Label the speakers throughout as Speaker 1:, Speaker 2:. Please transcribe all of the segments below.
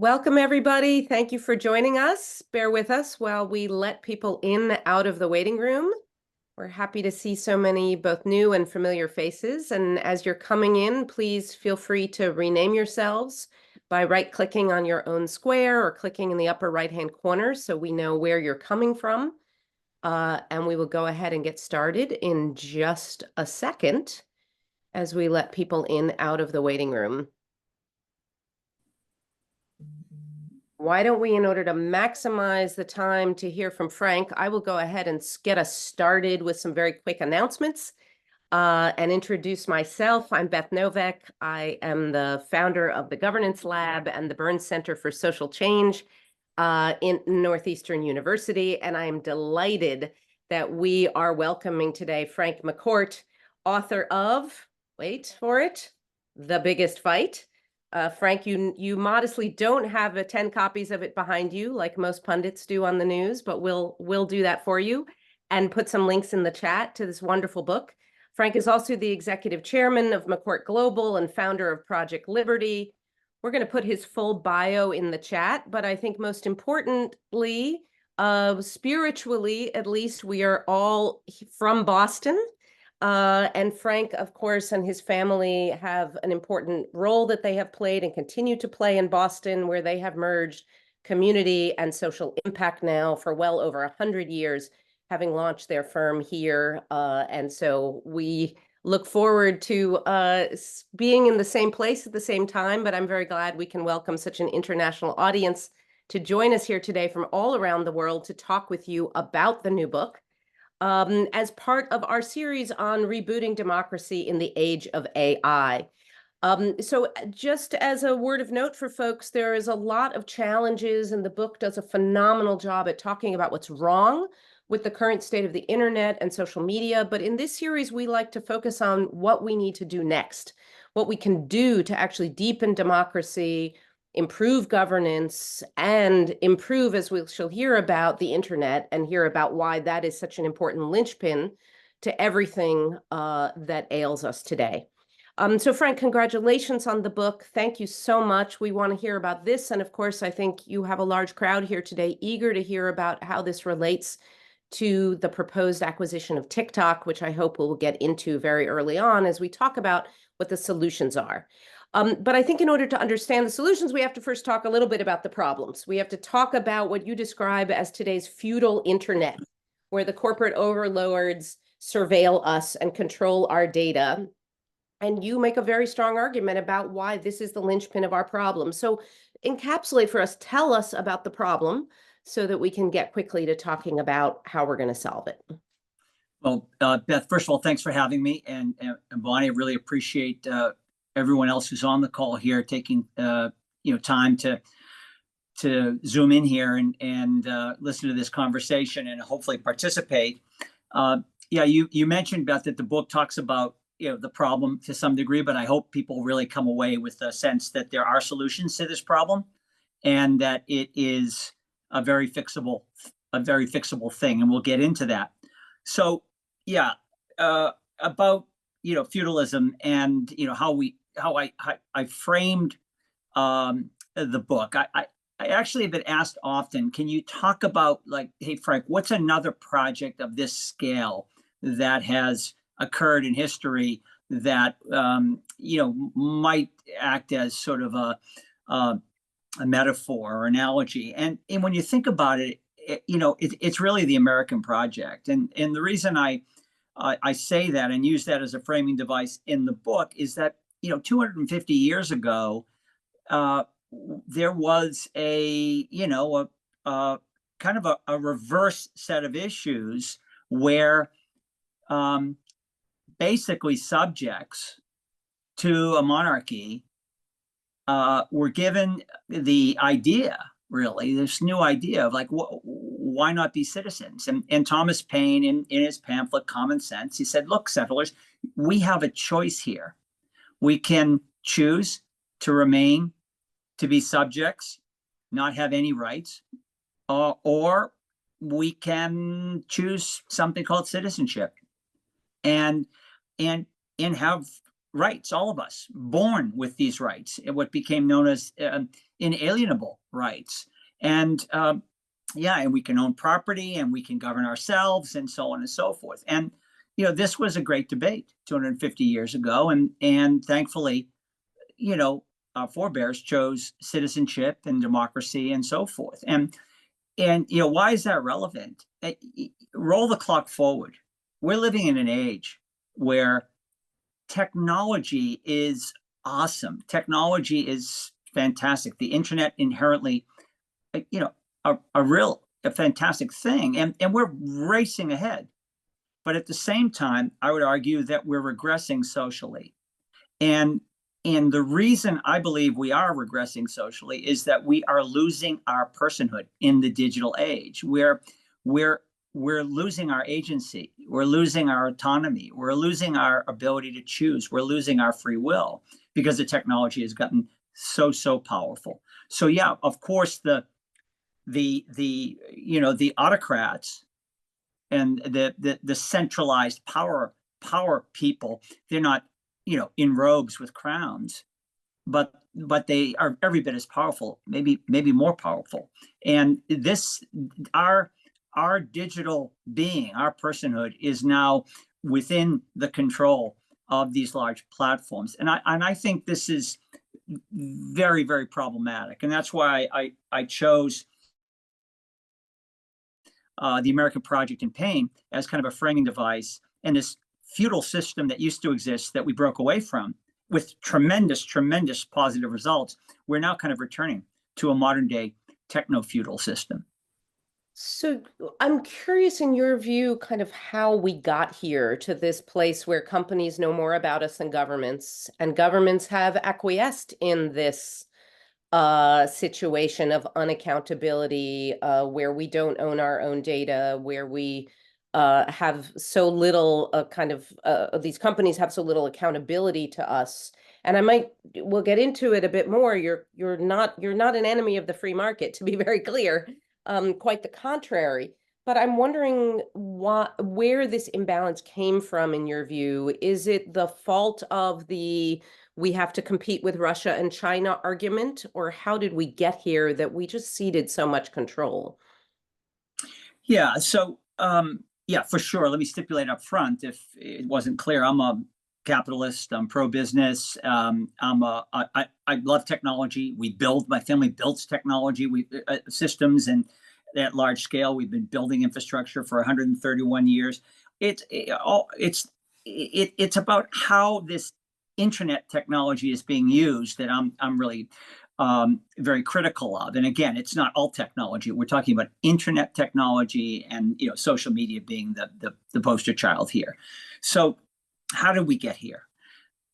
Speaker 1: Welcome, everybody. Thank you for joining us. Bear with us while we let people in out of the waiting room. We're happy to see so many both new and familiar faces. And as you're coming in, please feel free to rename yourselves by right-clicking on your own square or clicking in the upper right-hand corner so we know where you're coming from. And we will go ahead and get started in just a second as we let people in out of the waiting room. Why don't we, in order to maximize the time to hear from Frank, I will go ahead and get us started with some very quick announcements and introduce myself. I'm Beth Novak. I am the founder of the Governance Lab and the Burns Center for Social Change in Northeastern University. And I am delighted that we are welcoming today Frank McCourt, author of, wait for it, The Biggest Fight. Frank, you modestly don't have 10 copies of it behind you like most pundits do on the news, but we'll do that for you and put some links in the chat to this wonderful book. Frank is also the executive chairman of McCourt Global and founder of Project Liberty. We're going to put his full bio in the chat, but I think most importantly, spiritually, at least, we are all from Boston. And Frank, of course, and his family have an important role that they have played and continue to play in Boston, where they have merged community and social impact now for well over 100 years, having launched their firm here. And so we look forward to being in the same place at the same time, but I'm very glad we can welcome such an international audience to join us here today from all around the world to talk with you about the new book. As part of our series on rebooting democracy in the age of AI. So just as a word of note for folks, there is a lot of challenges, and the book does a phenomenal job at talking about what's wrong with the current state of the internet and social media. But in this series, we like to focus on what we need to do next, what we can do to actually deepen democracy, improve governance, and improve, as we shall hear about, the internet and hear about why that is such an important linchpin to everything that ails us today. So Frank, congratulations on the book. Thank you so much. We want to hear about this. And of course, I think you have a large crowd here today eager to hear about how this relates to the proposed acquisition of TikTok, which I hope we'll get into very early on as we talk about what the solutions are. But I think in order to understand the solutions, we have to first talk a little bit about the problems. We have to talk about what you describe as today's feudal internet, where the corporate overlords surveil us and control our data. And you make a very strong argument about why this is the linchpin of our problem. So encapsulate for us, tell us about the problem so that we can get quickly to talking about how we're going to solve it.
Speaker 2: Well, Beth, first of all, thanks for having me. And Bonnie, I really appreciate everyone else who's on the call here taking time to zoom in here and listen to this conversation and hopefully participate. You mentioned, Beth, that the book talks about the problem to some degree, but I hope people really come away with a sense that there are solutions to this problem and that it is a very fixable thing, and we'll get into that. So about feudalism and how I framed the book. I actually have been asked often, can you talk about, like, hey Frank, what's another project of this scale that has occurred in history that might act as sort of a metaphor or analogy? And when you think about it, it's really the American project. And the reason I say that and use that as a framing device in the book is that 250 years ago, there was a kind of a reverse set of issues where basically subjects to a monarchy were given the idea, really, this new idea of, like, why not be citizens? And Thomas Paine, in his pamphlet Common Sense, he said, look, settlers, we have a choice here. We can choose to remain, to be subjects, not have any rights, or we can choose something called citizenship and have rights, all of us, born with these rights, what became known as inalienable rights. And yeah, and we can own property and we can govern ourselves and so on and so forth. And, this was a great debate 250 years ago. And thankfully, our forebears chose citizenship and democracy and so forth. And why is that relevant? Roll the clock forward. We're living in an age where technology is awesome. Technology is fantastic. The internet inherently, a fantastic thing. And we're racing ahead. But at the same time, I would argue that we're regressing socially. And the reason I believe we are regressing socially is that we are losing our personhood in the digital age. We're losing our agency. We're losing our autonomy. We're losing our ability to choose. We're losing our free will because the technology has gotten so powerful. So yeah, of course, the autocrats and the centralized power people, they're not in robes with crowns, but they are every bit as powerful, maybe more powerful. And our digital being, our personhood, is now within the control of these large platforms. And I think this is very, very problematic. And that's why I chose the American Project in Pain as kind of a framing device, and this feudal system that used to exist that we broke away from with tremendous positive results. We're now kind of returning to a modern day techno-feudal system.
Speaker 1: So I'm curious, in your view, kind of how we got here to this place where companies know more about us than governments, and governments have acquiesced in this situation of unaccountability, where we don't own our own data, where we have so little these companies have so little accountability to us. And we'll get into it a bit more. You're not an enemy of the free market, to be very clear. Quite the contrary. But I'm wondering where this imbalance came from in your view. Is it the fault of we have to compete with Russia and China argument, or how did we get here that we just ceded so much control?
Speaker 2: Yeah, so yeah, for sure. Let me stipulate up front, if it wasn't clear, I'm a capitalist. I'm pro-business. I love technology. My family builds technology, systems, and at large scale. We've been building infrastructure for 131 years. It's about how this internet technology is being used that I'm really very critical of. And again, it's not all technology. We're talking about internet technology and social media being the poster child here. So how did we get here?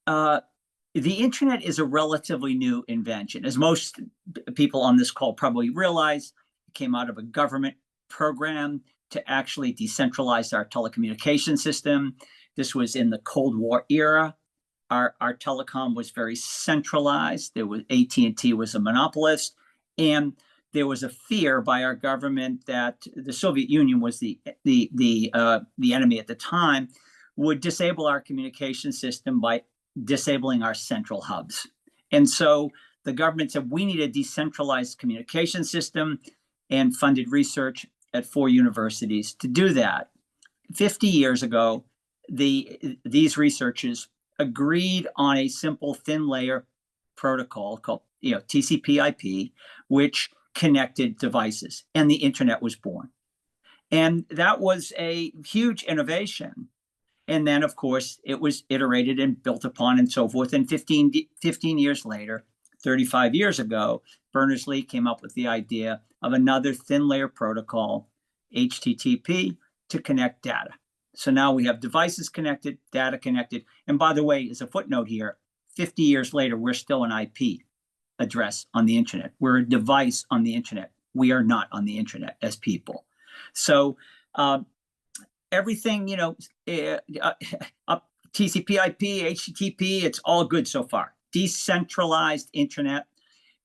Speaker 2: The internet is a relatively new invention. As most people on this call probably realize, it came out of a government program to actually decentralize our telecommunication system. This was in the Cold War era. Our telecom was very centralized. AT&T was a monopolist, and there was a fear by our government that the Soviet Union was the enemy at the time, would disable our communication system by disabling our central hubs. And so the government said we need a decentralized communication system and funded research at 4 universities to do that. 50 years ago, these researchers agreed on a simple thin layer protocol called TCP/IP, which connected devices, and the internet was born. And that was a huge innovation. And then, of course, it was iterated and built upon and so forth. And 15 years later, 35 years ago, Berners-Lee came up with the idea of another thin layer protocol, HTTP, to connect data. So now we have devices connected, data connected. And by the way, as a footnote here, 50 years later, we're still an IP address on the internet. We're a device on the internet. We are not on the internet as people. So everything, TCP/IP, HTTP, it's all good so far. Decentralized internet,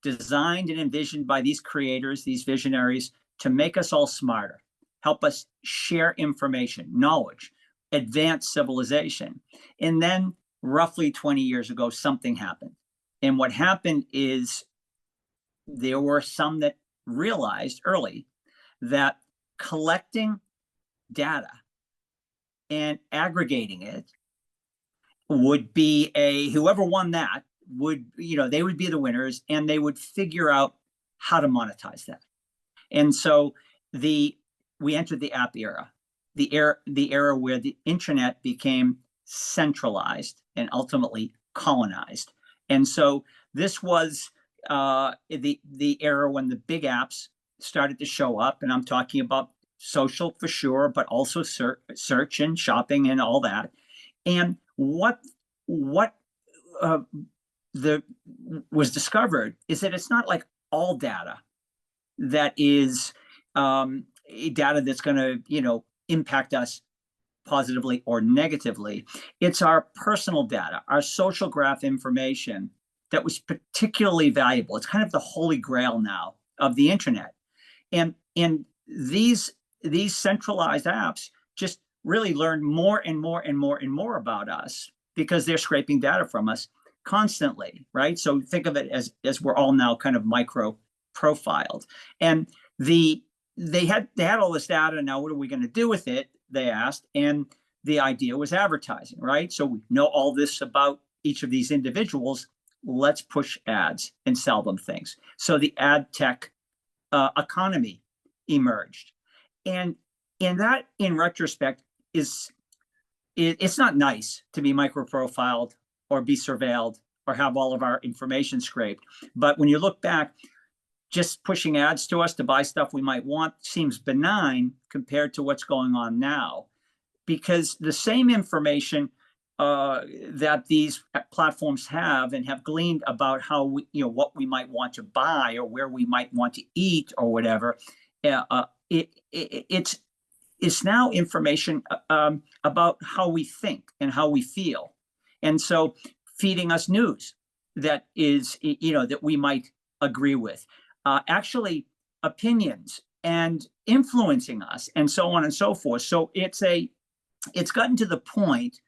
Speaker 2: designed and envisioned by these creators, these visionaries, to make us all smarter, help us share information, knowledge, advance civilization. And then roughly 20 years ago, something happened. And what happened is there were some that realized early that collecting data and aggregating it would be whoever won that would, they would be the winners, and they would figure out how to monetize that. And so we entered the app era, the era where the internet became centralized and ultimately colonized. And so this was the era when the big apps started to show up, and I'm talking about social for sure, but also search and shopping and all that. And what was discovered is that it's not like all data that is data that's going to impact us positively or negatively. It's our personal data, our social graph information that was particularly valuable. It's kind of the holy grail now of the internet. And these centralized apps just really learn more and more and more and more about us because they're scraping data from us constantly, right? So think of it as we're all now kind of micro profiled. And they had all this data. Now, what are we going to do with it? They asked. And the idea was advertising, right? So we know all this about each of these individuals. Let's push ads and sell them things. So the ad tech economy emerged. And that, in retrospect, it's not nice to be micro-profiled or be surveilled or have all of our information scraped. But when you look back, just pushing ads to us to buy stuff we might want seems benign compared to what's going on now, because the same information that these platforms have and have gleaned about how what we might want to buy or where we might want to eat or whatever, it's now information about how we think and how we feel, and so feeding us news that is that we might agree with, actually opinions and influencing us, and so on and so forth. So it's gotten to the point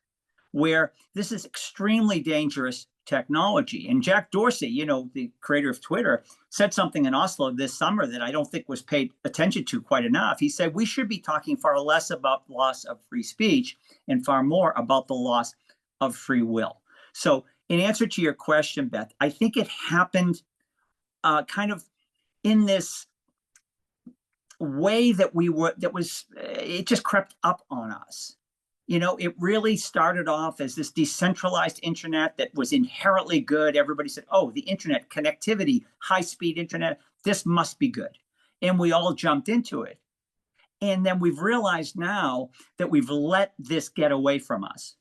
Speaker 2: where this is extremely dangerous technology. And Jack Dorsey, the creator of Twitter, said something in Oslo this summer that I don't think was paid attention to quite enough. He said, we should be talking far less about loss of free speech and far more about the loss of free will. So in answer to your question, Beth, I think it happened kind of in this way it just crept up on us. It really started off as this decentralized internet that was inherently good. Everybody said, oh, the internet, connectivity, high-speed internet, this must be good. And we all jumped into it. And then we've realized now that we've let this get away from us.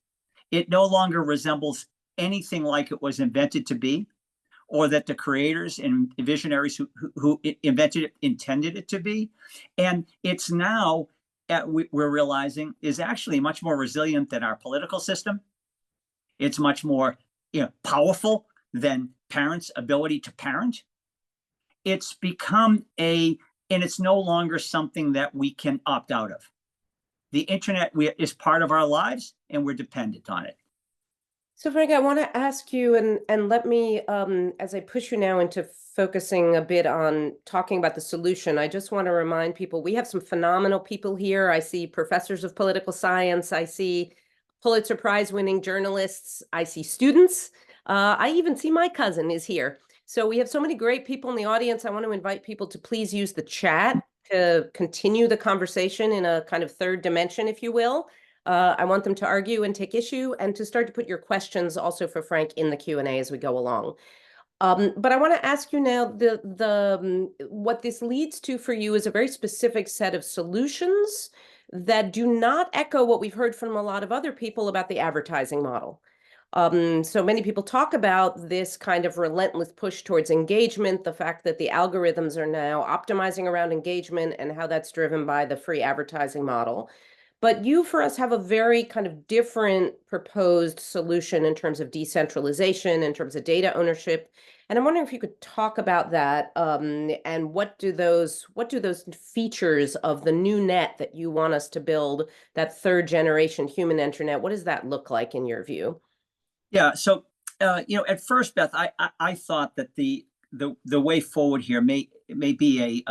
Speaker 2: It no longer resembles anything like it was invented to be, or that the creators and visionaries who invented it intended it to be. And it's now, we're realizing, is actually much more resilient than our political system. It's much more powerful than parents' ability to parent. It's become and it's no longer something that we can opt out of. The internet is part of our lives, and we're dependent on it.
Speaker 1: So Frank, I want to ask you, and let me, as I push you now into focusing a bit on talking about the solution, I just want to remind people, we have some phenomenal people here. I see professors of political science. I see Pulitzer Prize winning journalists. I see students. I even see my cousin is here. So we have so many great people in the audience. I want to invite people to please use the chat to continue the conversation in a kind of third dimension, if you will. I want them to argue and take issue, and to start to put your questions also for Frank in the Q&A as we go along. But I want to ask you now, what this leads to for you is a very specific set of solutions that do not echo what we've heard from a lot of other people about the advertising model. So many people talk about this kind of relentless push towards engagement, the fact that the algorithms are now optimizing around engagement and how that's driven by the free advertising model. But you, for us, have a very kind of different proposed solution in terms of decentralization, in terms of data ownership. And I'm wondering if you could talk about that, and what do those features of the new net that you want us to build, that third generation human internet, what does that look like in your view?
Speaker 2: Yeah. So, at first, Beth, I thought that the the way forward here may be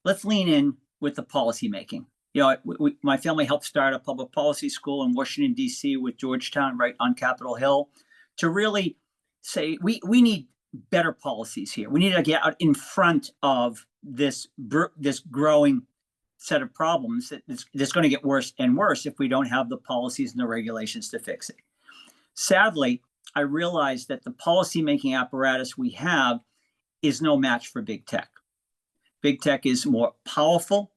Speaker 2: let's lean in with the policy making. My family helped start a public policy school in Washington, D.C. with Georgetown right on Capitol Hill to really say we need better policies here. We need to get out in front of this growing set of problems that's going to get worse and worse if we don't have the policies and the regulations to fix it. Sadly, I realized that the policymaking apparatus we have is no match for big tech. Big tech is more powerful,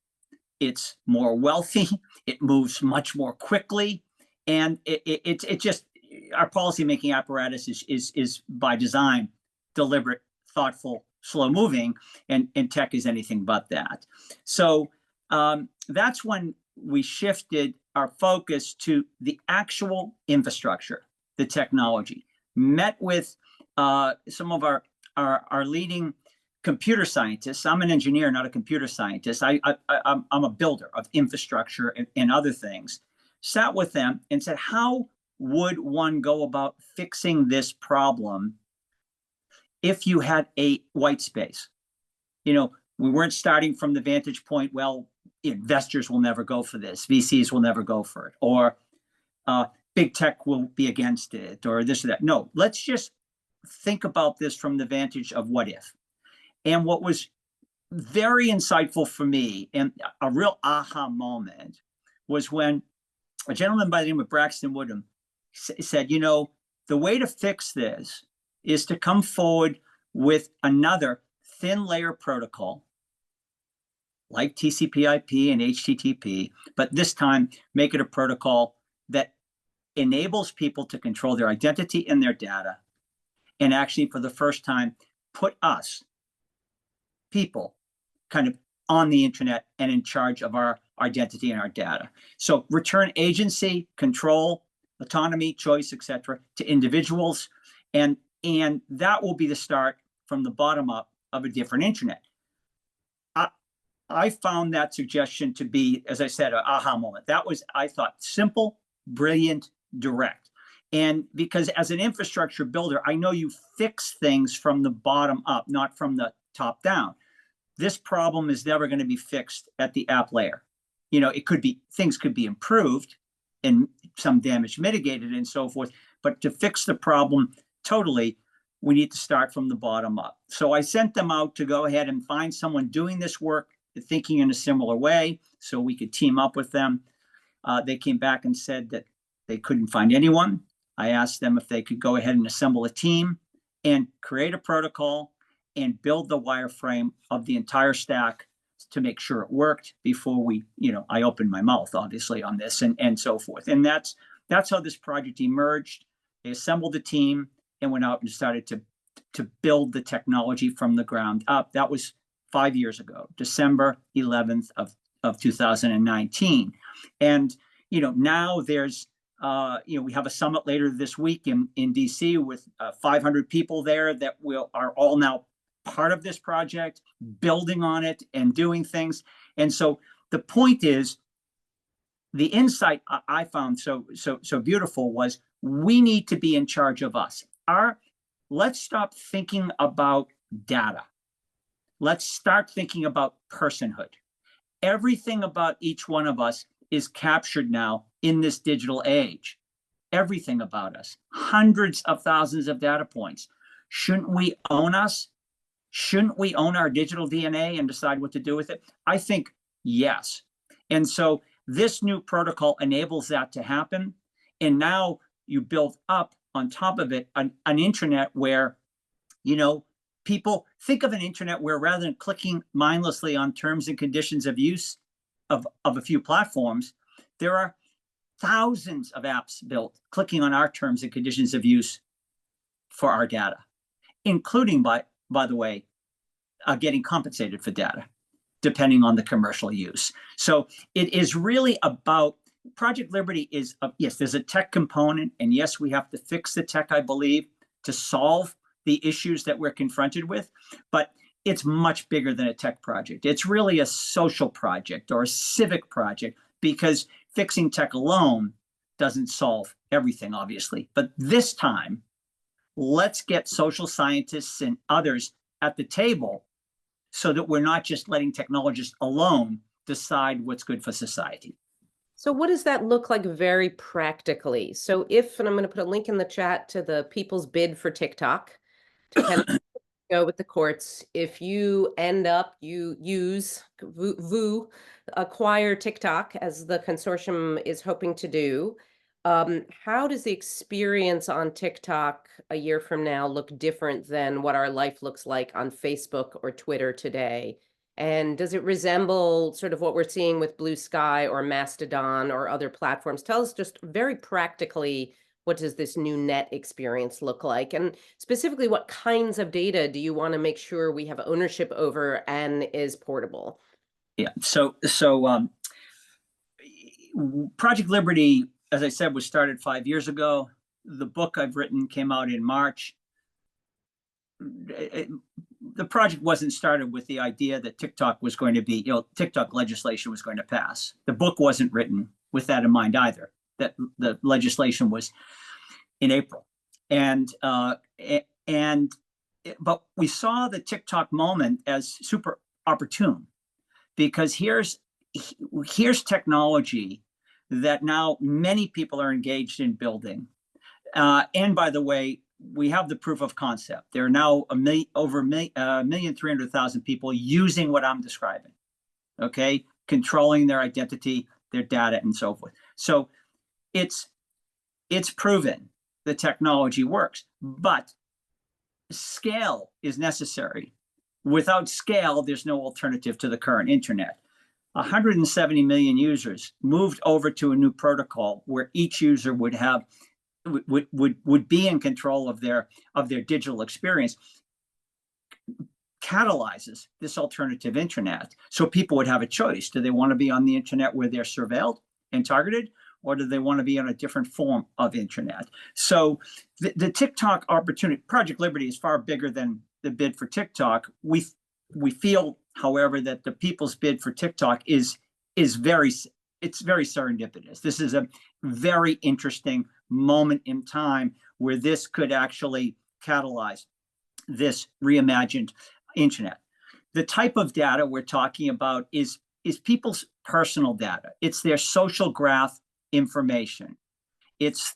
Speaker 2: it's more wealthy, it moves much more quickly, and it just, our policymaking apparatus is by design deliberate, thoughtful, slow moving, and tech is anything but that. So that's when we shifted our focus to the actual infrastructure, the technology. Met with some of our leading computer scientists. I'm an engineer, not a computer scientist. I'm a builder of infrastructure and other things. Sat with them and said, how would one go about fixing this problem if you had a white space? We weren't starting from the vantage point, well, investors will never go for this, VCs will never go for it, or big tech will be against it, or this or that. No, let's just think about this from the vantage of what if. And what was very insightful for me and a real aha moment was when a gentleman by the name of Braxton Woodham said, the way to fix this is to come forward with another thin layer protocol like TCP/IP and HTTP, but this time make it a protocol that enables people to control their identity and their data, and actually for the first time put us, people, kind of on the internet and in charge of our identity and our data. So return agency, control, autonomy, choice, etc., to individuals, and that will be the start from the bottom up of a different internet. I found that suggestion to be, as I said, an aha moment. That was, I thought, simple, brilliant, direct. And because as an infrastructure builder, I know you fix things from the bottom up, not from the top down. This problem is never going to be fixed at the app layer. It could be, things could be improved and some damage mitigated and so forth, but to fix the problem totally, we need to start from the bottom up. So I sent them out to go ahead and find someone doing this work, thinking in a similar way, so we could team up with them. They came back and said that they couldn't find anyone. I asked them if they could go ahead and assemble a team and create a protocol and build the wireframe of the entire stack to make sure it worked before we, I opened my mouth, obviously, on this and so forth. And that's how this project emerged. They assembled a team and went out and started to build the technology from the ground up. That was 5 years ago, December 11th of 2019. And, now there's, we have a summit later this week in DC with 500 people there that are all now part of this project, building on it and doing things. And so the point is, the insight I found so beautiful was we need to be in charge of us. Let's stop thinking about data. Let's start thinking about personhood. Everything about each one of us is captured now in this digital age. Everything about us, hundreds of thousands of data points. Shouldn't we own us? Shouldn't we own our digital DNA and decide what to do with it? I think yes. And so this new protocol enables that to happen. And now you build up on top of it an internet where, people think of an internet where rather than clicking mindlessly on terms and conditions of use of a few platforms, there are thousands of apps built clicking on our terms and conditions of use for our data, including, by the way, getting compensated for data, depending on the commercial use. So it is really about, Project Liberty is, yes, there's a tech component, and yes, we have to fix the tech, I believe, to solve the issues that we're confronted with, but it's much bigger than a tech project. It's really a social project or a civic project, because fixing tech alone doesn't solve everything, obviously. But this time, let's get social scientists and others at the table so that we're not just letting technologists alone decide what's good for society.
Speaker 1: So what does that look like very practically? So if, and I'm going to put a link in the chat to the people's bid for TikTok to kind of go with the courts. If you end up, you use VU, acquire TikTok as the consortium is hoping to do. How does the experience on TikTok a year from now look different than what our life looks like on Facebook or Twitter today? And does it resemble sort of what we're seeing with Blue Sky or Mastodon or other platforms? Tell us just very practically, what does this new net experience look like? And specifically, what kinds of data do you want to make sure we have ownership over and is portable?
Speaker 2: Yeah. So Project Liberty, as I said, was started 5 years ago. The book I've written came out in March. The project wasn't started with the idea that TikTok was going to be, TikTok legislation was going to pass. The book wasn't written with that in mind either, that the legislation was in April. But we saw the TikTok moment as super opportune, because here's technology that now many people are engaged in building. And by the way, we have the proof of concept. There are now over 1,300,000 people using what I'm describing, okay? Controlling their identity, their data, and so forth. So it's proven the technology works, but scale is necessary. Without scale, there's no alternative to the current internet. 170 million users moved over to a new protocol where each user would be in control of their digital experience, catalyzes this alternative internet. So people would have a choice. Do they want to be on the internet where they're surveilled and targeted, or do they want to be on a different form of internet? So the TikTok opportunity, Project Liberty, is far bigger than the bid for TikTok. We feel, however, that the people's bid for TikTok is very serendipitous. This is a very interesting moment in time where this could actually catalyze this reimagined internet. The type of data we're talking about is people's personal data. It's their social graph information. It's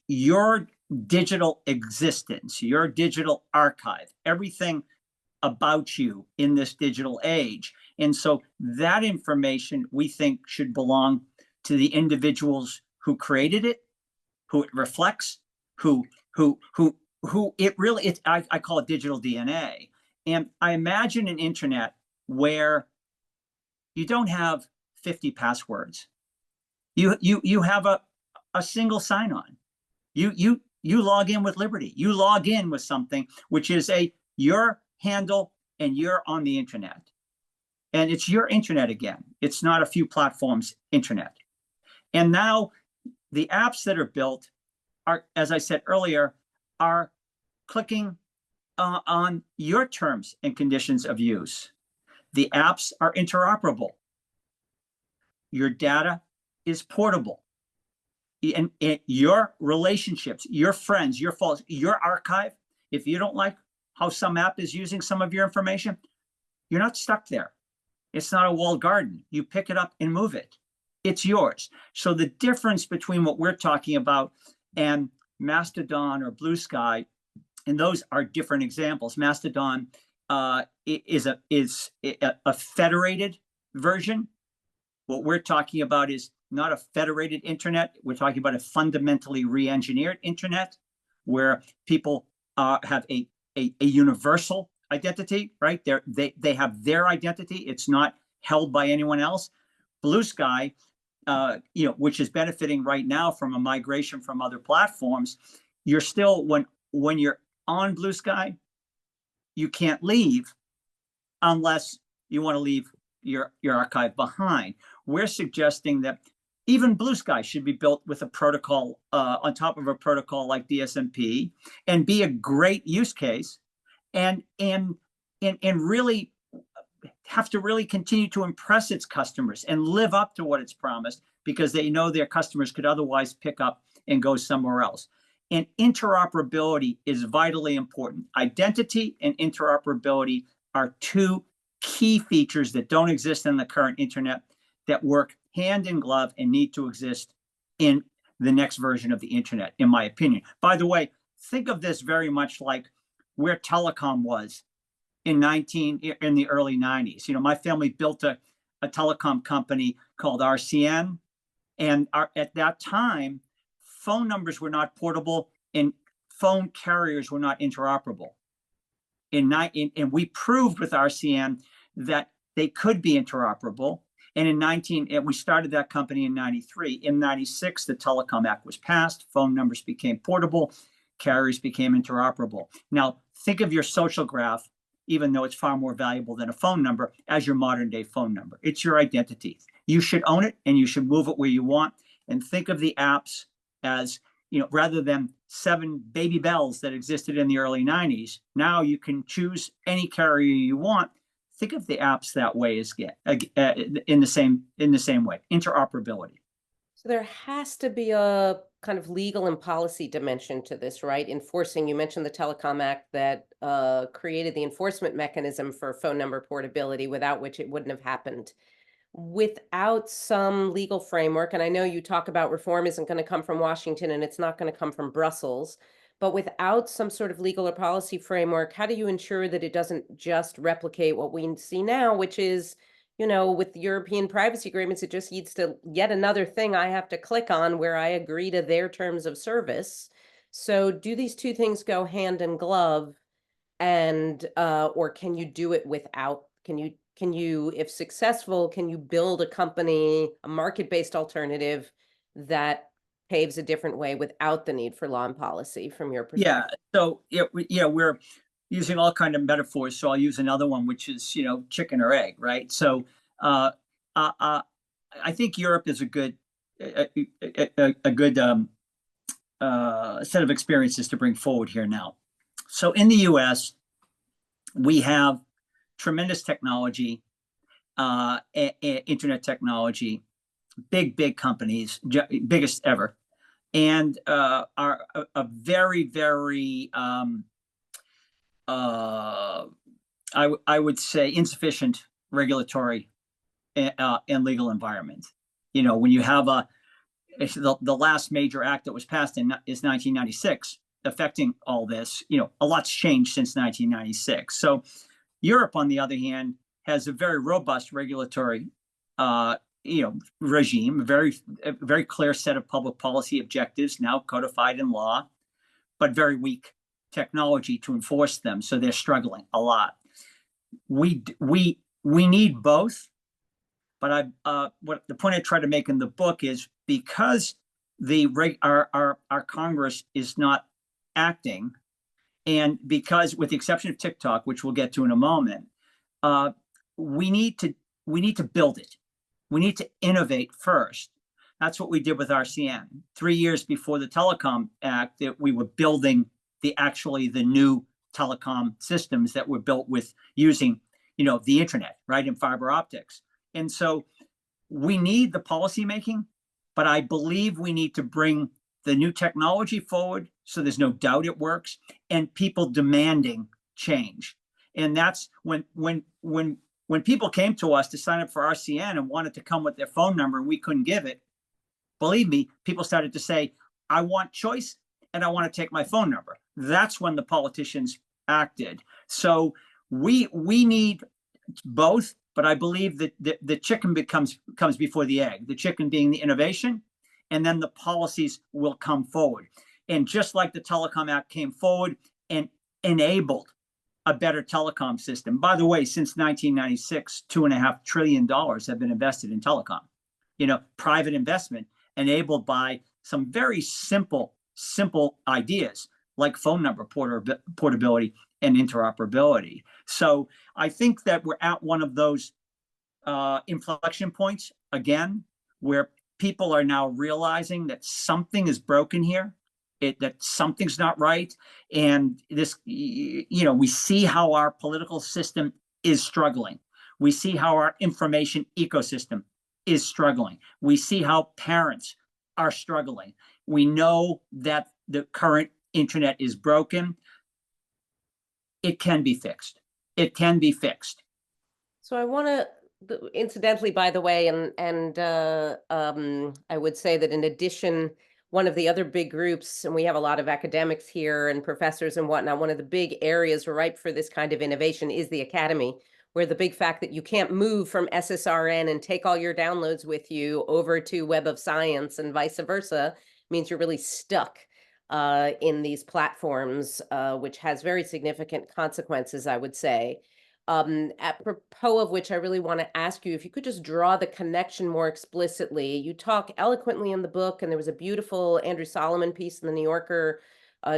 Speaker 2: your digital existence, your digital archive, everything about you in this digital age. And so that information, we think, should belong to the individuals who created it, who it reflects, who it really is. I call it digital DNA. And I imagine an internet where you don't have 50 passwords. You have a single sign-on. You log in with Liberty. You log in with something which is your handle, and you're on the internet. And it's your internet again. It's not a few platforms' internet. And now the apps that are built are, as I said earlier, are clicking on your terms and conditions of use. The apps are interoperable. Your data is portable. And your relationships, your friends, your followers, your archive, if you don't like how some app is using some of your information, you're not stuck there. It's not a walled garden. You pick it up and move it. It's yours. So the difference between what we're talking about and Mastodon or Blue Sky, and those are different examples. Mastodon is a federated version. What we're talking about is not a federated internet. We're talking about a fundamentally re-engineered internet where people have a universal identity, right? They have their identity. It's not held by anyone else. Blue Sky, which is benefiting right now from a migration from other platforms, you're still, when you're on Blue Sky, you can't leave unless you want to leave your archive behind. We're suggesting that even Blue Sky should be built with a protocol on top of a protocol like DSMP and be a great use case, and really have to really continue to impress its customers and live up to what it's promised, because they know their customers could otherwise pick up and go somewhere else. And interoperability is vitally important. Identity and interoperability are two key features that don't exist in the current internet that work hand in glove and need to exist in the next version of the internet, in my opinion. By the way, think of this very much like where telecom was in the early 90s. My family built a telecom company called RCN, and at that time, phone numbers were not portable and phone carriers were not interoperable. And we proved with RCN that they could be interoperable. And we started that company in 93. In 96, the Telecom Act was passed. Phone numbers became portable. Carriers became interoperable. Now, think of your social graph, even though it's far more valuable than a phone number, as your modern day phone number. It's your identity. You should own it and you should move it where you want. And think of the apps as, rather than 7 baby bells that existed in the early 90s, now you can choose any carrier you want. Think of the apps that way as in the same way, interoperability.
Speaker 1: So there has to be a kind of legal and policy dimension to this, right? Enforcing, you mentioned the Telecom Act that created the enforcement mechanism for phone number portability, without which it wouldn't have happened. Without some legal framework, and I know you talk about reform isn't going to come from Washington and it's not going to come from Brussels, but without some sort of legal or policy framework, how do you ensure that it doesn't just replicate what we see now, which is, with European privacy agreements, it just leads to yet another thing I have to click on where I agree to their terms of service. So do these two things go hand in glove, and or can you do it without? Can you, if successful, can you build a company, a market-based alternative that paves a different way without the need for law and policy from your perspective?
Speaker 2: So we're using all kind of metaphors. So I'll use another one, which is chicken or egg, right? So I think Europe is a good set of experiences to bring forward here now. So in the U.S., we have tremendous technology, internet technology, big companies, biggest ever, and are a very, very, I would say, insufficient regulatory and legal environment. When you have the last major act that was passed is 1996, affecting all this, a lot's changed since 1996. So Europe, on the other hand, has a very robust regulatory regime, a very clear set of public policy objectives now codified in law, but very weak technology to enforce them. So they're struggling a lot. We need both, but what the point I try to make in the book is, because our Congress is not acting, and because, with the exception of TikTok, which we'll get to in a moment, we need to build it. We need to innovate first. That's what we did with RCN. 3 years before the Telecom Act, that we were building the new telecom systems that were built with using, the internet, right, and fiber optics. And so we need the policy making, but I believe we need to bring the new technology forward so there's no doubt it works, and people demanding change. And that's when people came to us to sign up for RCN and wanted to come with their phone number and we couldn't give it, believe me, people started to say, I want choice and I want to take my phone number. That's when the politicians acted. So we need both, but I believe that the chicken comes before the egg, the chicken being the innovation, and then the policies will come forward. And just like the Telecom Act came forward and enabled a better telecom system. By the way, since 1996, $2.5 trillion have been invested in telecom, private investment enabled by some very simple ideas like phone number portability and interoperability. So I think that we're at one of those inflection points again, where people are now realizing that something is broken here, that something's not right. And this, we see how our political system is struggling. We see how our information ecosystem is struggling. We see how parents are struggling. We know that the current internet is broken. It can be fixed. It can be fixed.
Speaker 1: So I want to, incidentally, by the way, I would say that in addition, one of the other big groups, and we have a lot of academics here and professors and whatnot, one of the big areas ripe for this kind of innovation is the academy, where the big fact that you can't move from SSRN and take all your downloads with you over to Web of Science and vice versa means you're really stuck in these platforms, which has very significant consequences, I would say. Apropos of which, I really want to ask you if you could just draw the connection more explicitly. You talk eloquently in the book, and there was a beautiful Andrew Solomon piece in the New Yorker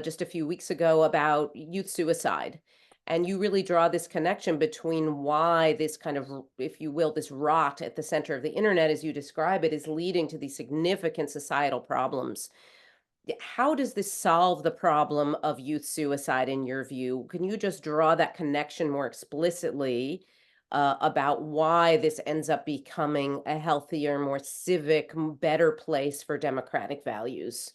Speaker 1: just a few weeks ago about youth suicide. And you really draw this connection between why this kind of, if you will, this rot at the center of the internet, as you describe it, is leading to these significant societal problems. How does this solve the problem of youth suicide in your view? Can you just draw that connection more explicitly about why this ends up becoming a healthier, more civic, better place for democratic values?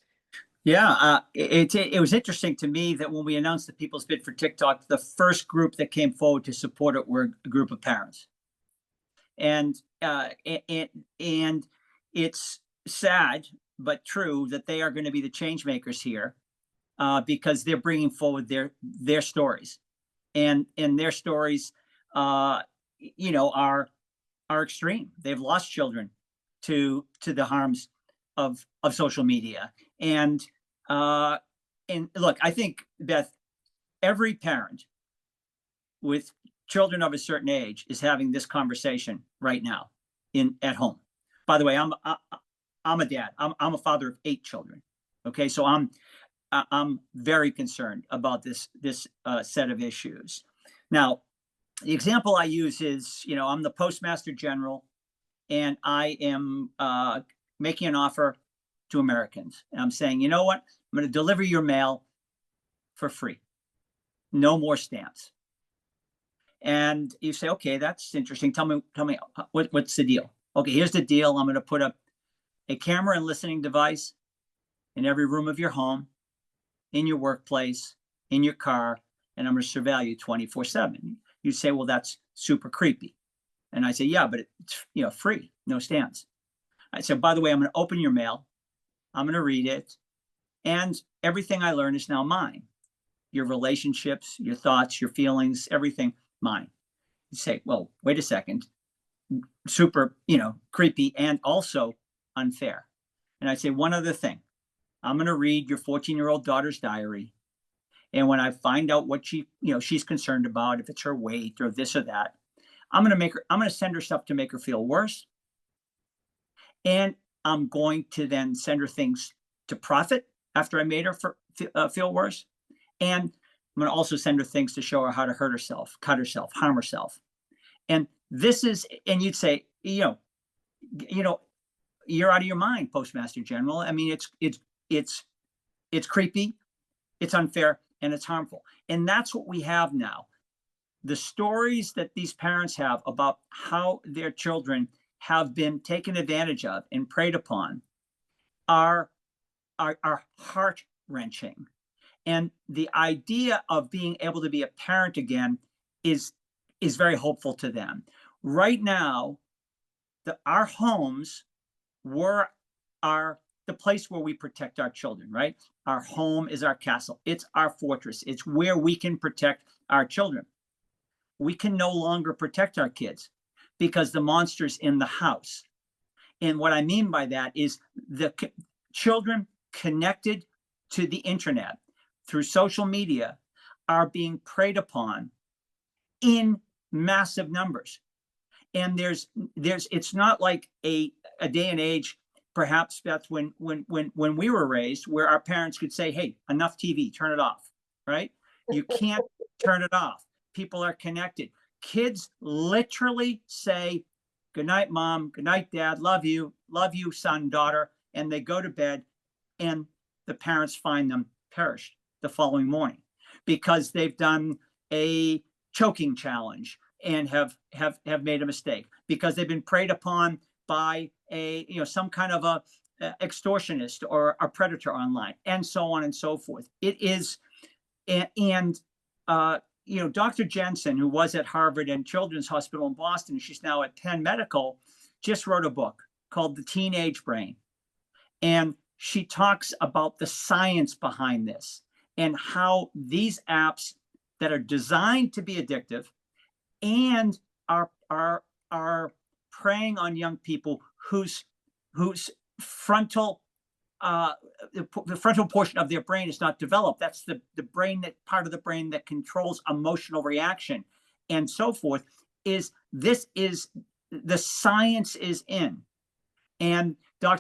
Speaker 2: Yeah, it was interesting to me that when we announced the People's Bid for TikTok, the first group that came forward to support it were a group of parents, and and it's sad but true that they are going to be the change makers here, because they're bringing forward their stories, and their stories, are extreme. They've lost children to the harms of social media, and look, I think, Beth, every parent with children of a certain age is having this conversation right now at home. By the way, I'm a dad. I'm a father of 8 children. Okay, so I'm very concerned about this set of issues. Now, the example I use is, I'm the Postmaster General, and I am making an offer to Americans. And I'm saying, you know what? I'm going to deliver your mail for free. No more stamps. And you say, okay, that's interesting. Tell me what's the deal? Okay, here's the deal. I'm going to put up a camera and listening device in every room of your home, in your workplace, in your car, and I'm going to surveil you 24/7. You say, well, that's super creepy. And I say, yeah, but it's free, no stamps. I said, by the way, I'm going to open your mail. I'm going to read it. And everything I learn is now mine. Your relationships, your thoughts, your feelings, everything, mine. You say, well, wait a second. Super, creepy and also unfair. And I say, one other thing. I'm going to read your 14-year-old daughter's diary. And when I find out what she's concerned about, if it's her weight or this or that, I'm going to send her stuff to make her feel worse. And I'm going to then send her things to profit after I made her feel worse. And I'm going to also send her things to show her how to hurt herself, cut herself, harm herself. And this is, and you'd say, you're out of your mind, Postmaster General. I mean, it's creepy, it's unfair, and it's harmful. And that's what we have now. The stories that these parents have about how their children have been taken advantage of and preyed upon are heart-wrenching. And the idea of being able to be a parent again is very hopeful to them. Right now, our homes are the place where we protect our children, right? Our home is our castle. It's our fortress. It's where we can protect our children. We can no longer protect our kids because the monster's in the house. And what I mean by that is the children connected to the internet through social media are being preyed upon in massive numbers. And it's not like a day and age, perhaps, Beth, when we were raised, where our parents could say, hey, enough TV, turn it off, right? You can't turn it off. People are connected. Kids literally say, good night, mom, good night, dad, love you, son, daughter, and they go to bed, and the parents find them perished the following morning because they've done a choking challenge and have made a mistake, because they've been preyed upon by some kind of extortionist or a predator online, and so on and so forth. It is, and Dr. Jensen, who was at Harvard and Children's Hospital in Boston, she's now at Penn Medical, just wrote a book called The Teenage Brain. And she talks about the science behind this and how these apps that are designed to be addictive and are preying on young people whose frontal the frontal portion of their brain is not developed. That's the brain, that part of the brain that controls emotional reaction and so forth. This is the science is in. And I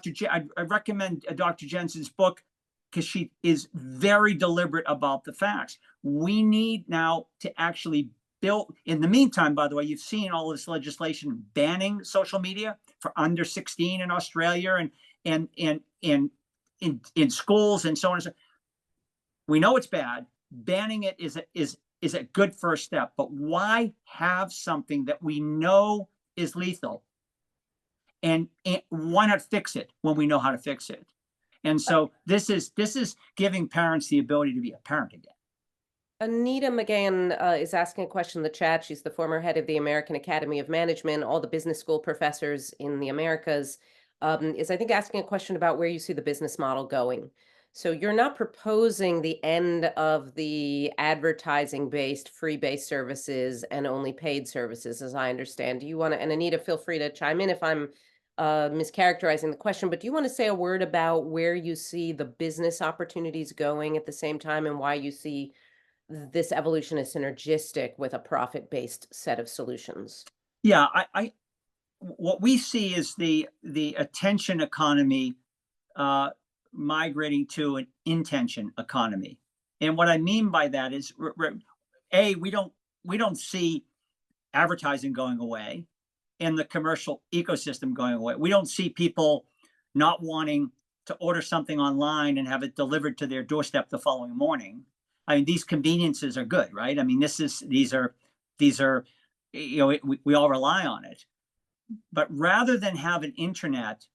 Speaker 2: recommend Dr. Jensen's book because she is very deliberate about the facts. We need now to actually build. In the meantime, by the way, you've seen all this legislation banning social media for under 16 in Australia and in schools and so on and so on. We know it's bad. Banning it is a good first step. But why have something that we know is lethal? And why not fix it when we know how to fix it? And so this is giving parents the ability to be a parent again.
Speaker 1: Anita McGann is asking a question in the chat. She's the former head of the American Academy of Management, all the business school professors in the Americas, is I think asking a question about where you see the business model going. So you're not proposing the end of the advertising-based, free-based services and only paid services, as I understand. Do you want to, and Anita, feel free to chime in if I'm mischaracterizing the question, but do you want to say a word about where you see the business opportunities going at the same time and why you see this evolution is synergistic with a profit-based set of solutions?
Speaker 2: Yeah, what we see is the attention economy migrating to an intention economy. And what I mean by that is, we don't see advertising going away and the commercial ecosystem going away. We don't see people not wanting to order something online and have it delivered to their doorstep the following morning. I mean, these conveniences are good, right? I mean, these are, we all rely on it. But rather than have an internet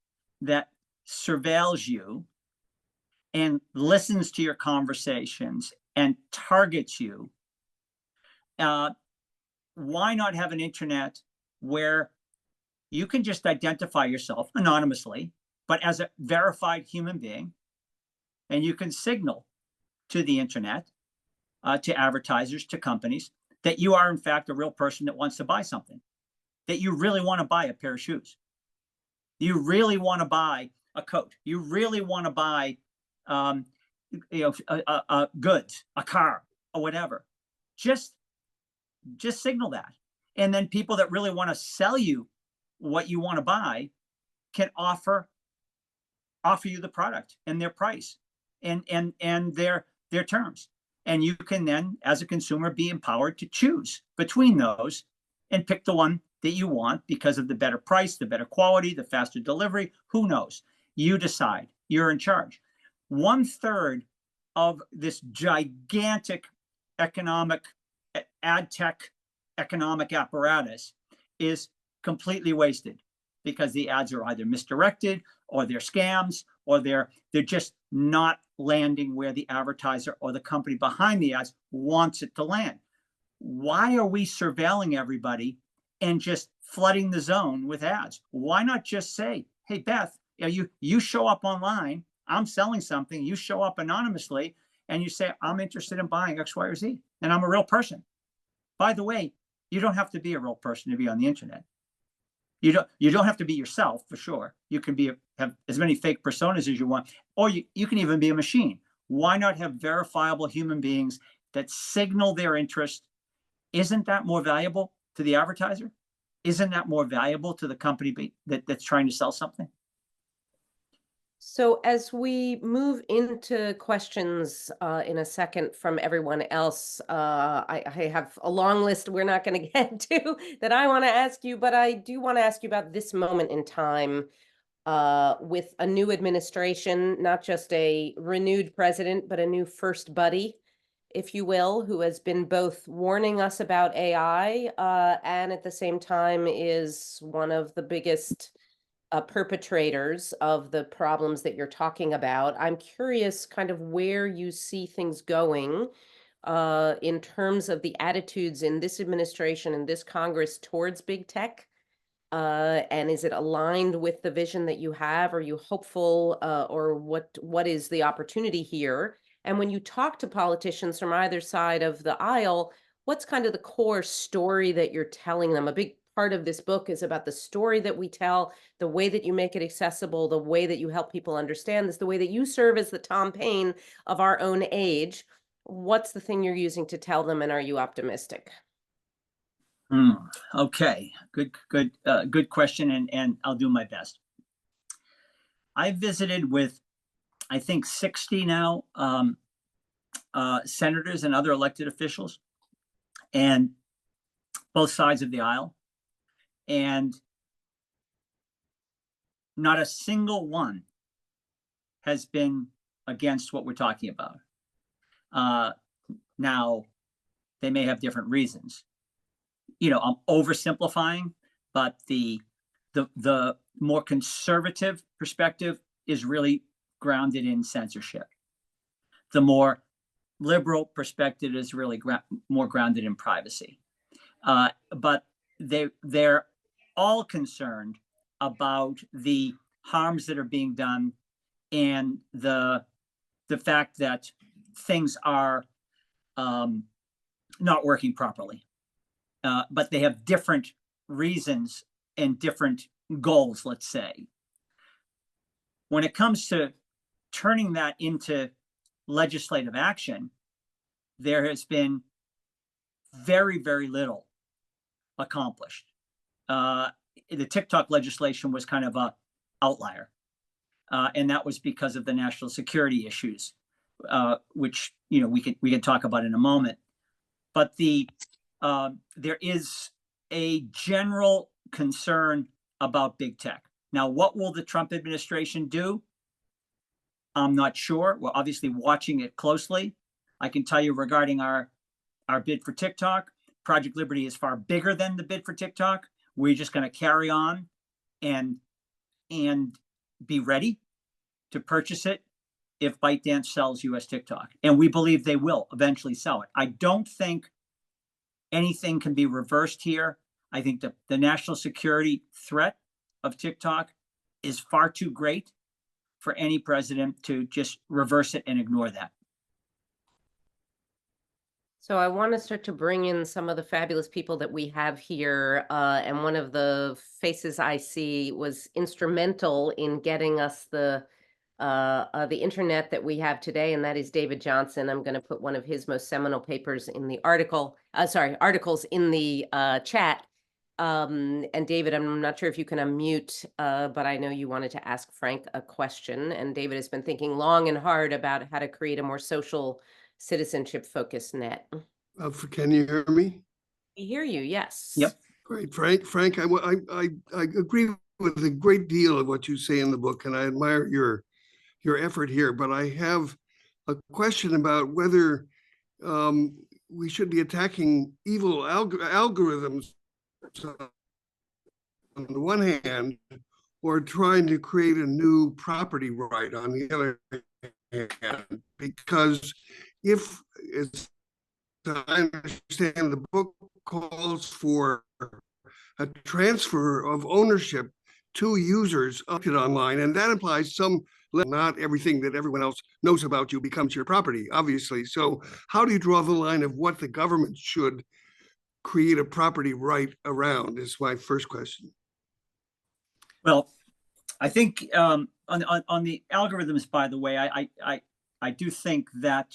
Speaker 2: that surveils you and listens to your conversations and targets you, why not have an internet where you can just identify yourself anonymously, but as a verified human being, and you can signal to the internet, to advertisers, to companies, that you are in fact a real person that wants to buy something, that you really want to buy a pair of shoes, you really want to buy a coat, you really want to buy goods, a car, or whatever. Just signal that, and then people that really want to sell you what you want to buy can offer you the product and their price and their terms. And you can then, as a consumer, be empowered to choose between those and pick the one that you want because of the better price, the better quality, the faster delivery. Who knows? You decide. You're in charge. 1/3 of this gigantic ad tech economic apparatus is completely wasted because the ads are either misdirected or they're scams or they're just not landing where the advertiser or the company behind the ads wants it to land. Why are we surveilling everybody and just flooding the zone with ads? Why not just say, hey, Beth, you show up online, I'm selling something, you show up anonymously, and you say, I'm interested in buying X, Y, or Z, and I'm a real person. By the way, you don't have to be a real person to be on the internet. You don't have to be yourself, for sure. You can have as many fake personas as you want, or you can even be a machine. Why not have verifiable human beings that signal their interest? Isn't that more valuable to the advertiser? Isn't that more valuable to the company that's trying to sell something?
Speaker 1: So as we move into questions in a second from everyone else, I have a long list we're not going to get to that I want to ask you, but I do want to ask you about this moment in time with a new administration, not just a renewed president, but a new first buddy, if you will, who has been both warning us about AI and at the same time is one of the biggest perpetrators of the problems that you're talking about. I'm curious kind of where you see things going in terms of the attitudes in this administration and this Congress towards big tech. And is it aligned with the vision that you have? Are you hopeful, or what is the opportunity here? And when you talk to politicians from either side of the aisle, what's kind of the core story that you're telling them? A big part of this book is about the story that we tell, the way that you make it accessible, the way that you help people understand this, the way that you serve as the Tom Paine of our own age. What's the thing you're using to tell them, and are you optimistic?
Speaker 2: Okay, good question, and I'll do my best. I visited with, I think, 60 now senators and other elected officials, and both sides of the aisle, and not a single one has been against what we're talking about. Now, they may have different reasons. I'm oversimplifying, but the more conservative perspective is really grounded in censorship. The more liberal perspective is really more grounded in privacy. But they're all concerned about the harms that are being done and the fact that things are not working properly. But they have different reasons and different goals, let's say. When it comes to turning that into legislative action, there has been very, very little accomplished. The TikTok legislation was kind of an outlier, and that was because of the national security issues, which we can talk about in a moment. But there is a general concern about big tech. Now, what will the Trump administration do? I'm not sure. We're obviously watching it closely. I can tell you regarding our bid for TikTok, Project Liberty is far bigger than the bid for TikTok. We're just going to carry on and be ready to purchase it if ByteDance sells US TikTok. And we believe they will eventually sell it. I don't think anything can be reversed here. I think the national security threat of TikTok is far too great for any president to just reverse it and ignore that.
Speaker 1: So I want to start to bring in some of the fabulous people that we have here. And one of the faces I see was instrumental in getting us the internet that we have today, and that is David Johnson. I'm going to put one of his most seminal papers in the articles in the chat. And David, I'm not sure if you can unmute, but I know you wanted to ask Frank a question. And David has been thinking long and hard about how to create a more social, citizenship-focused net.
Speaker 3: Can you hear me?
Speaker 1: We hear you, yes.
Speaker 2: Yep.
Speaker 3: Great, Frank. I agree with a great deal of what you say in the book, and I admire your effort here. But I have a question about whether we should be attacking evil algorithms on the one hand, or trying to create a new property right on the other hand. Because if, as I understand, the book calls for a transfer of ownership to users up it online, and that implies not everything that everyone else knows about you becomes your property, obviously. So how do you draw the line of what the government should create a property right around is my first question.
Speaker 2: Well, I think on the algorithms, by the way, I do think that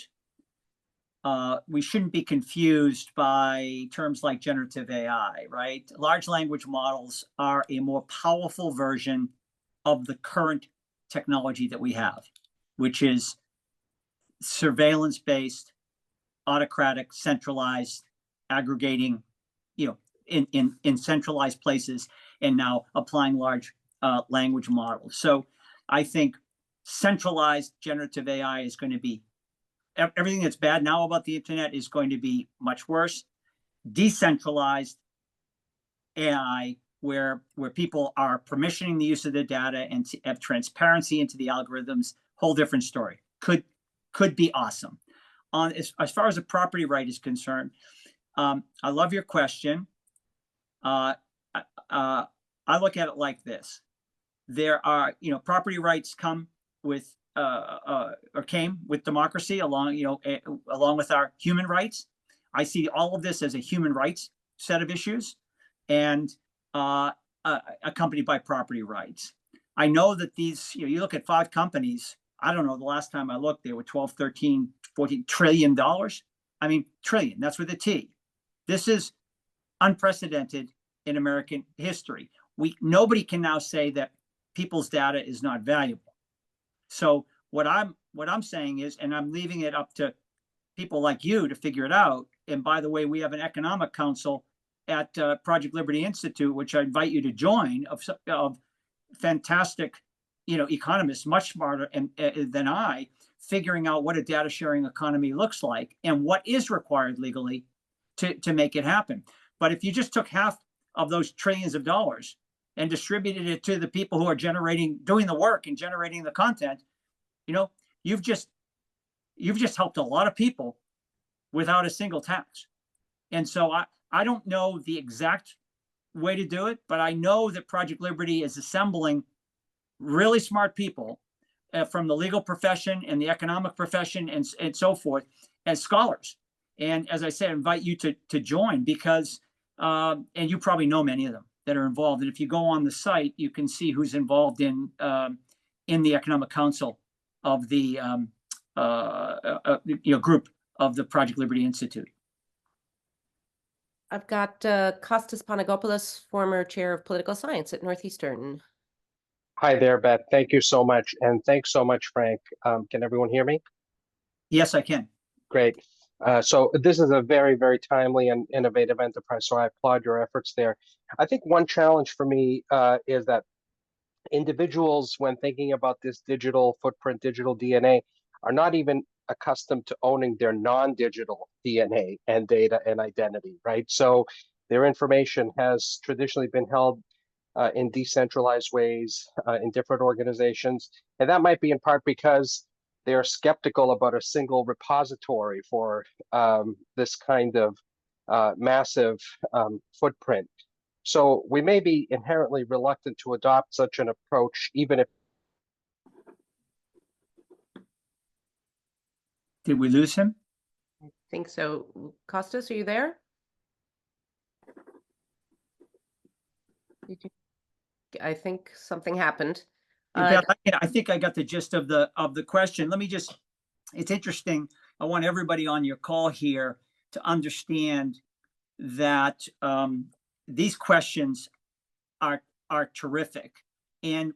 Speaker 2: we shouldn't be confused by terms like generative AI, right? Large language models are a more powerful version of the current technology that we have, which is surveillance-based, autocratic, centralized, aggregating, in centralized places, and now applying large language models. So I think centralized generative AI is going to be, everything that's bad now about the internet is going to be much worse. Decentralized AI where people are permissioning the use of their data and to have transparency into the algorithms, whole different story. Could be awesome. As far as the property right is concerned, I love your question. I look at it like this. There are, property rights come with, or came with democracy along with our human rights. I see all of this as a human rights set of issues and accompanied by property rights. I know that these, you look at 5 companies, I don't know, the last time I looked, they were 12, 13, 14 trillion dollars. I mean, trillion, that's with a T. This is unprecedented in American history. Nobody can now say that people's data is not valuable. So what I'm saying is, and I'm leaving it up to people like you to figure it out. And by the way, we have an economic council at Project Liberty Institute, which I invite you to join, of fantastic, economists, much smarter than I, figuring out what a data sharing economy looks like and what is required legally to make it happen. But if you just took half of those trillions of dollars and distributed it to the people who are doing the work and generating the content, you've just helped a lot of people without a single tax. And so I don't know the exact way to do it, but I know that Project Liberty is assembling really smart people from the legal profession and the economic profession and so forth as scholars. And as I said, I invite you to join because, and you probably know many of them that are involved. And if you go on the site, you can see who's involved in the Economic Council of the group of the Project Liberty Institute.
Speaker 1: I've got Kostas Panagopoulos, former chair of political science at Northeastern.
Speaker 4: Hi there, Beth. Thank you so much. And thanks so much, Frank. Can everyone hear me?
Speaker 2: Yes, I can.
Speaker 4: Great. So this is a very, very timely and innovative enterprise. So I applaud your efforts there. I think one challenge for me is that individuals, when thinking about this digital footprint, digital DNA, are not even accustomed to owning their non-digital DNA and data and identity, right? So their information has traditionally been held in decentralized ways in different organizations. And that might be in part because they're skeptical about a single repository for this kind of massive footprint. So we may be inherently reluctant to adopt such an approach, even if.
Speaker 2: Did we lose him?
Speaker 1: I think so. Kostas, are you there? I think something happened.
Speaker 2: I think I got the gist of the question. Let me just, it's interesting. I want everybody on your call here to understand that these questions are terrific. And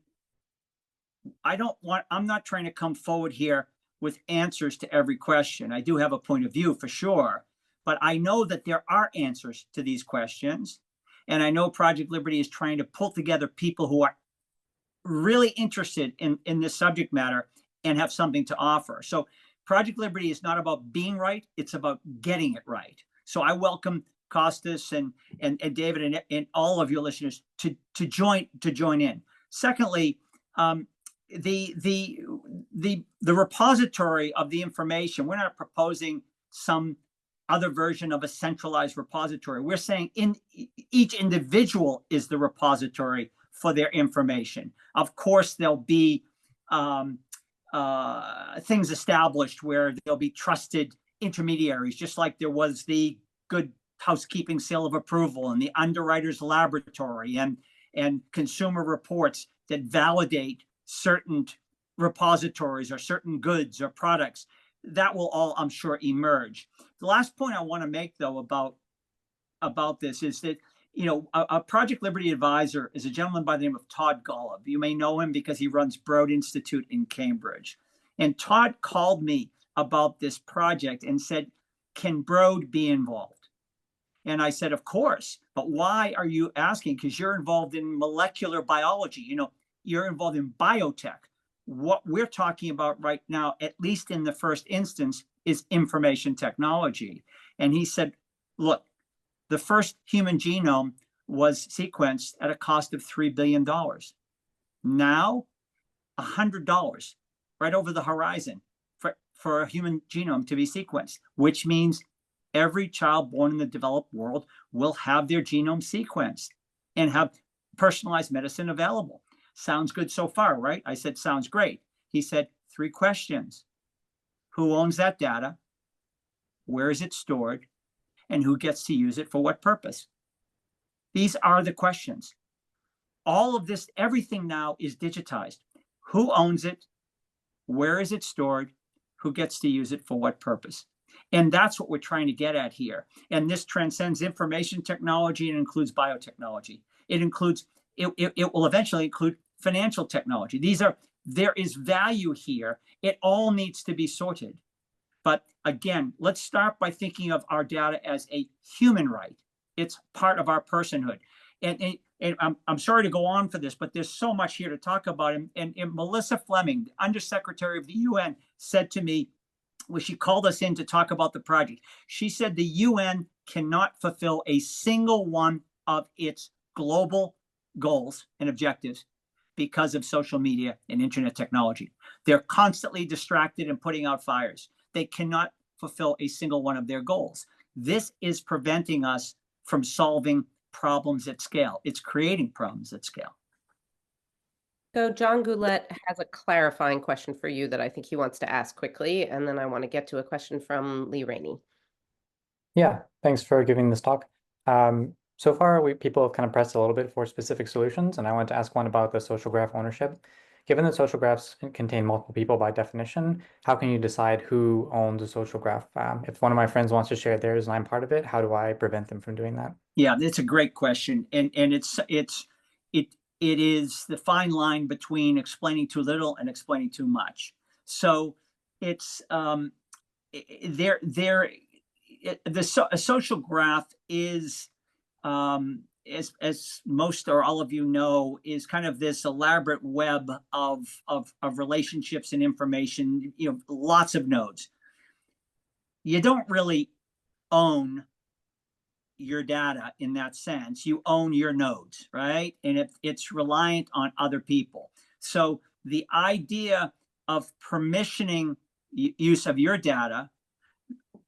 Speaker 2: I'm not trying to come forward here with answers to every question. I do have a point of view for sure, but I know that there are answers to these questions. And I know Project Liberty is trying to pull together people who are really interested in this subject matter and have something to offer. So Project Liberty is not about being right, it's about getting it right. So I welcome Kostas and David and all of your listeners to join in. Secondly, the repository of the information, we're not proposing some other version of a centralized repository. We're saying each individual is the repository for their information. Of course, there'll be things established where there'll be trusted intermediaries, just like there was the Good Housekeeping seal of approval and the underwriter's laboratory and consumer reports that validate certain repositories or certain goods or products. That will all, I'm sure, emerge. The last point I want to make, though, about this is that, a Project Liberty advisor is a gentleman by the name of Todd Golub. You may know him because he runs Broad Institute in Cambridge. And Todd called me about this project and said, can Broad be involved? And I said, of course, but why are you asking? Because you're involved in molecular biology, you're involved in biotech. What we're talking about right now, at least in the first instance, is information technology. And he said, look, the first human genome was sequenced at a cost of $3 billion. Now, $100 right over the horizon for a human genome to be sequenced, which means every child born in the developed world will have their genome sequenced and have personalized medicine available. Sounds good so far, right? I said, sounds great. He said, 3 questions. Who owns that data? Where is it stored? And who gets to use it for what purpose? These are the questions. All of this, everything now is digitized. Who owns it? Where is it stored? Who gets to use it for what purpose? And that's what we're trying to get at here. And this transcends information technology and includes biotechnology. It will eventually include financial technology. There is value here. It all needs to be sorted. But again, let's start by thinking of our data as a human right. It's part of our personhood. And I'm sorry to go on for this, but there's so much here to talk about. And Melissa Fleming, the Undersecretary of the UN, said to me, when she called us in to talk about the project, she said the UN cannot fulfill a single one of its global goals and objectives because of social media and internet technology. They're constantly distracted and putting out fires. They cannot fulfill a single one of their goals. This is preventing us from solving problems at scale. It's creating problems at scale.
Speaker 1: So John Goulet has a clarifying question for you that I think he wants to ask quickly, and then I want to get to a question from Lee Rainey.
Speaker 5: Yeah, thanks for giving this talk. So far, people have kind of pressed a little bit for specific solutions, and I want to ask one about the social graph ownership. Given that social graphs contain multiple people by definition, how can you decide who owns a social graph? If one of my friends wants to share theirs and I'm part of it, how do I prevent them from doing that?
Speaker 2: Yeah, it's a great question, and it is the fine line between explaining too little and explaining too much. So it's a social graph is as most or all of you know, is kind of this elaborate web of relationships and information, lots of nodes. You don't really own your data in that sense. You own your nodes, right? And it's reliant on other people. So the idea of permissioning use of your data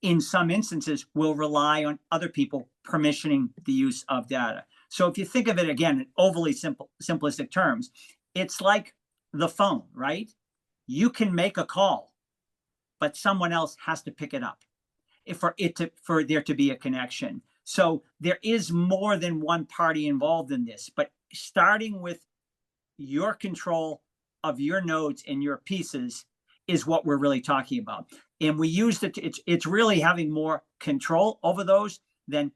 Speaker 2: in some instances will rely on other people permissioning the use of data. So if you think of it again in overly simplistic terms, it's like the phone, right? You can make a call, but someone else has to pick it up for there to be a connection. So there is more than one party involved in this, but starting with your control of your nodes and your pieces is what we're really talking about. And we use it's really having more control over those than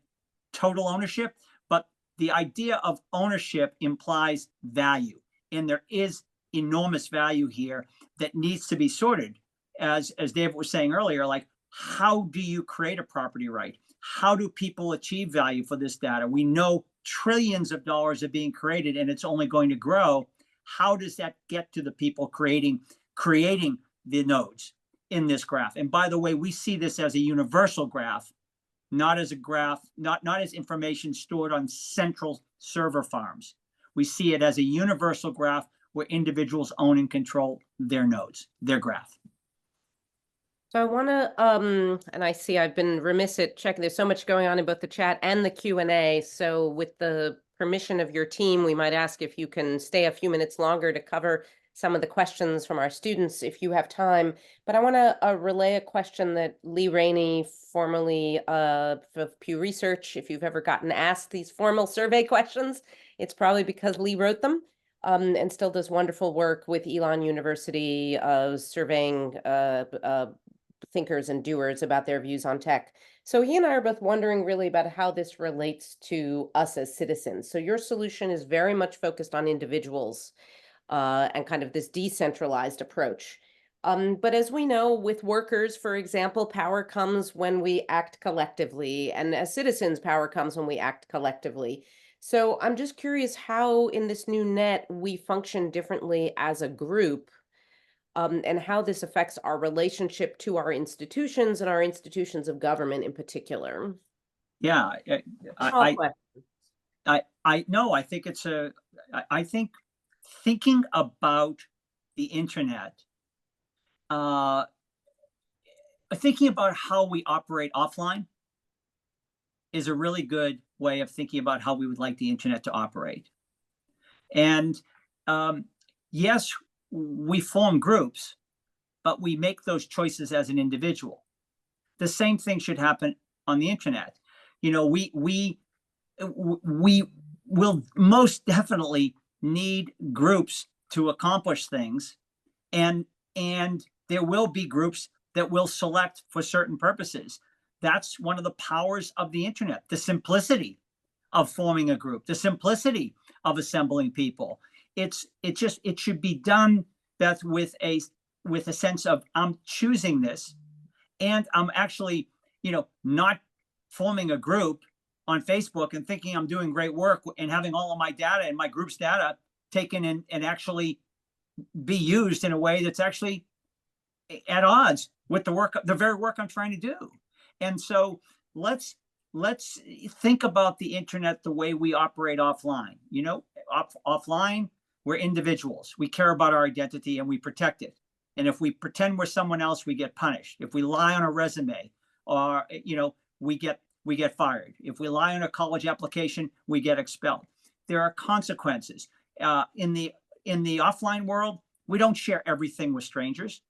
Speaker 2: total ownership. But the idea of ownership implies value. And there is enormous value here that needs to be sorted. As David was saying earlier, like, how do you create a property right? How do people achieve value for this data? We know trillions of dollars are being created and it's only going to grow. How does that get to the people creating the nodes in this graph? And by the way, we see this as a universal graph, not as a graph, not as information stored on central server farms. We see it as a universal graph where individuals own and control their nodes, their graph.
Speaker 1: So I want to, and I see I've been remiss at checking. There's so much going on in both the chat and the Q&A. So with the permission of your team, we might ask if you can stay a few minutes longer to cover some of the questions from our students if you have time. But I want to relay a question that Lee Rainey, formerly of Pew Research, if you've ever gotten asked these formal survey questions, it's probably because Lee wrote them. And still does wonderful work with Elon University, surveying thinkers and doers about their views on tech. So he and I are both wondering really about how this relates to us as citizens. So your solution is very much focused on individuals and kind of this decentralized approach. But as we know, with workers, for example, power comes when we act collectively, and as citizens, power comes when we act collectively. So I'm just curious how in this new net we function differently as a group, and how this affects our relationship to our institutions and our institutions of government in particular.
Speaker 2: Yeah, I think I think thinking about the internet, thinking about how we operate offline is a really good way of thinking about how we would like the internet to operate. And yes, we form groups, but we make those choices as an individual. The same thing should happen on the internet. We will most definitely need groups to accomplish things, and there will be groups that will select for certain purposes. That's one of the powers of the internet, the simplicity of forming a group, the simplicity of assembling people. It should be done, Beth, with a sense of, I'm choosing this, and I'm actually, not forming a group on Facebook and thinking I'm doing great work and having all of my data and my group's data taken and actually be used in a way that's actually at odds with the very work I'm trying to do. And so let's think about the internet the way we operate offline. Offline, we're individuals. We care about our identity and we protect it. And if we pretend we're someone else, we get punished. If we lie on a resume, or we get fired. If we lie on a college application, we get expelled. There are consequences. In the offline world, we don't share everything with strangers,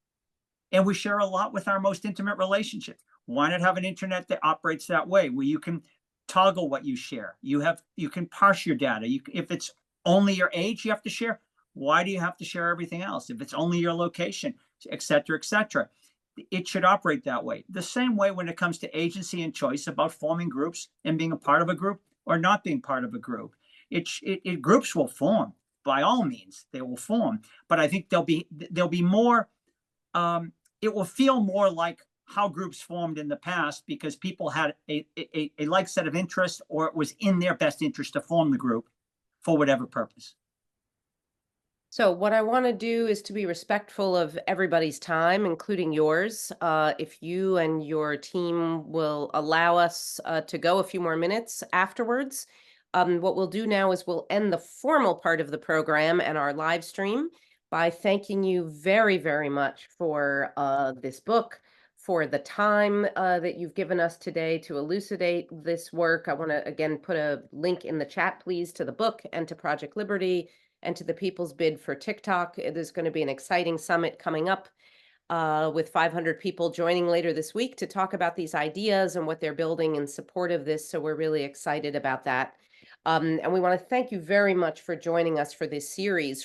Speaker 2: and we share a lot with our most intimate relationships. Why not have an internet that operates that way, where you can toggle what you share? You can parse your data. If it's only your age you have to share, why do you have to share everything else? If it's only your location, et cetera, et cetera. It should operate that way. The same way when it comes to agency and choice about forming groups and being a part of a group or not being part of a group. Groups will form, by all means, they will form. But I think there'll be more. It will feel more like how groups formed in the past because people had a like set of interests, or it was in their best interest to form the group for whatever purpose.
Speaker 1: So what I want to do is to be respectful of everybody's time, including yours. If you and your team will allow us to go a few more minutes afterwards, what we'll do now is we'll end the formal part of the program and our live stream by thanking you very, very much for this book, for the time that you've given us today to elucidate this work. I want to, again, put a link in the chat, please, to the book and to Project Liberty and to the People's Bid for TikTok. There's going to be an exciting summit coming up with 500 people joining later this week to talk about these ideas and what they're building in support of this. So we're really excited about that. And we want to thank you very much for joining us for this series.